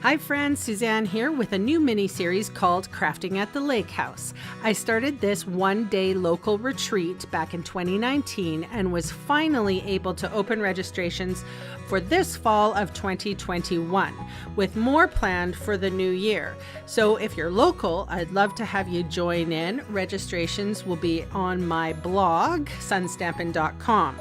Hi friends, Suzanne here with a new mini-series called Crafting at the Lake House. I started this one-day local retreat back in 2019 and was finally able to open registrations for this fall of 2021, with more planned for the new year. So if you're local, I'd love to have you join in. Registrations will be on my blog, sunstampin.com.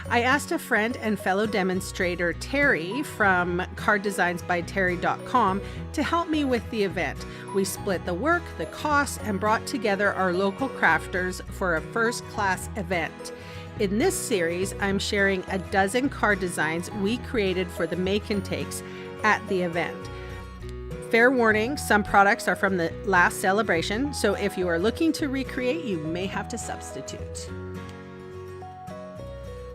I asked a friend and fellow demonstrator, Terry, from carddesignsbyterry.com to help me with the event. We split the work, the costs, and brought together our local crafters for a first-class event. In this series, I'm sharing a dozen card designs we created for the make and takes at the event. Fair warning, some products are from the last celebration, so if you are looking to recreate, you may have to substitute.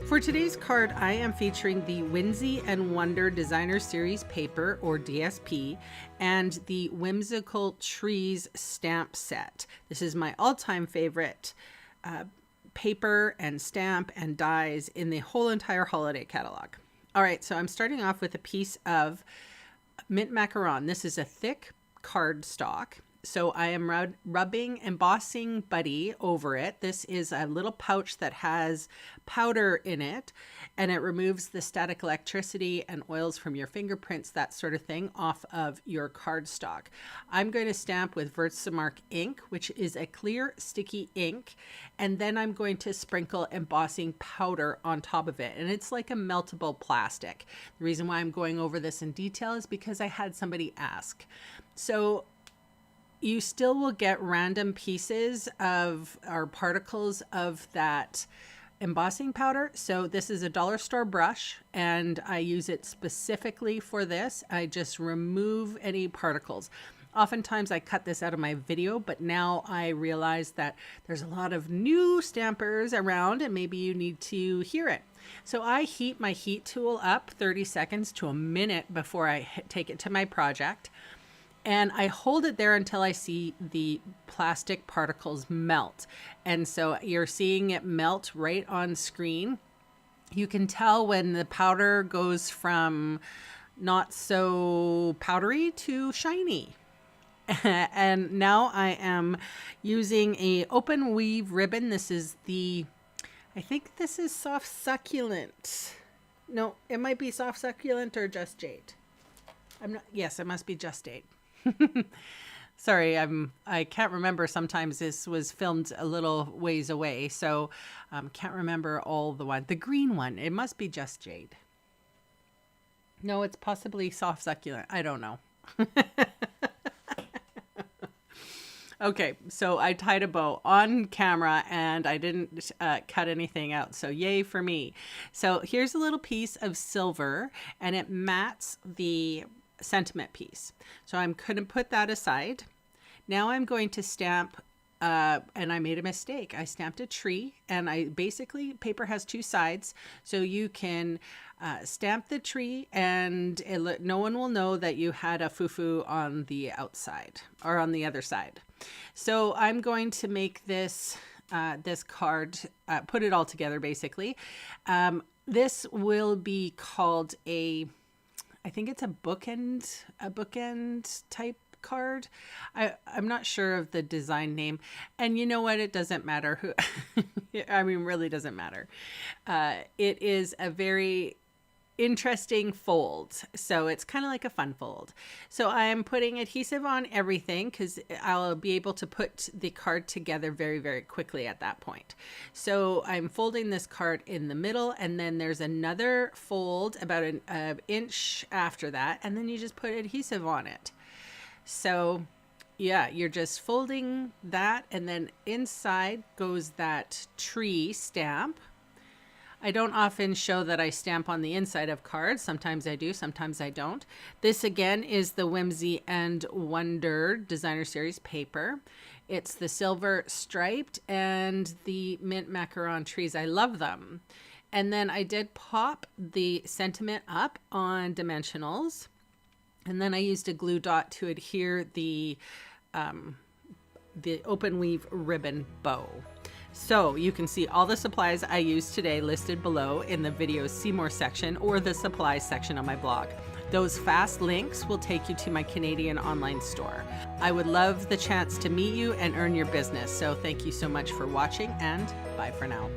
For today's card, I am featuring the Whimsy and Wonder Designer Series paper, or DSP, and the Whimsical Trees stamp set. This is my all-time favorite paper and stamp and dies in the whole entire holiday catalog. All right, so I'm starting off with a piece of mint macaron. This is a thick cardstock. So I am rubbing embossing buddy over it. This is a little pouch that has powder in it, and it removes the static electricity and oils from your fingerprints, that sort of thing, off of your cardstock. I'm going to stamp with Versamark ink, which is a clear sticky ink, and then I'm going to sprinkle embossing powder on top of it, and it's like a meltable plastic. The reason why I'm going over this in detail is because I had somebody ask. So you still will get random pieces of or particles of that embossing powder. So this is a dollar store brush and I use it specifically for this. I just remove any particles. Oftentimes I cut this out of my video, but now I realize that there's a lot of new stampers around and maybe you need to hear it. So I heat my heat tool up 30 seconds to a minute before I take it to my project. And I hold it there until I see the plastic particles melt. And so you're seeing it melt right on screen. You can tell when the powder goes from not so powdery to shiny. And now I am using a open weave ribbon. This is I think this is soft succulent. No, it might be soft succulent or just jade. Yes, it must be just jade. Sorry, I can't remember. Sometimes this was filmed a little ways away, so can't remember all the one. The green one, it must be just jade. No, it's possibly soft succulent. I don't know. Okay, so I tied a bow on camera and I didn't cut anything out, so yay for me. So here's a little piece of silver and it mats the sentiment piece. So I'm going to put that aside. Now I'm going to stamp, and I made a mistake. I stamped a tree, and paper has two sides, so you can stamp the tree and no one will know that you had a foo-foo on the outside or on the other side. So I'm going to make this card, put it all together basically. This will be called I think it's a bookend type card. I'm not sure of the design name. And you know what? It doesn't matter who, I mean, really doesn't matter. It is a very interesting fold. So it's kind of like a fun fold. So I'm putting adhesive on everything because I'll be able to put the card together very, very quickly at that point. So I'm folding this card in the middle and then there's another fold about an inch after that. And then you just put adhesive on it. So yeah, you're just folding that and then inside goes that tree stamp. I don't often show that I stamp on the inside of cards. Sometimes I do, sometimes I don't. This again is the Whimsy and Wonder Designer Series paper. It's the silver striped and the mint macaron trees. I love them. And then I did pop the sentiment up on dimensionals. And then I used a glue dot to adhere the open weave ribbon bow. So you can see all the supplies I used today listed below in the video See More section or the supplies section on my blog. Those fast links will take you to my Canadian online store. I would love the chance to meet you and earn your business. So thank you so much for watching, and bye for now.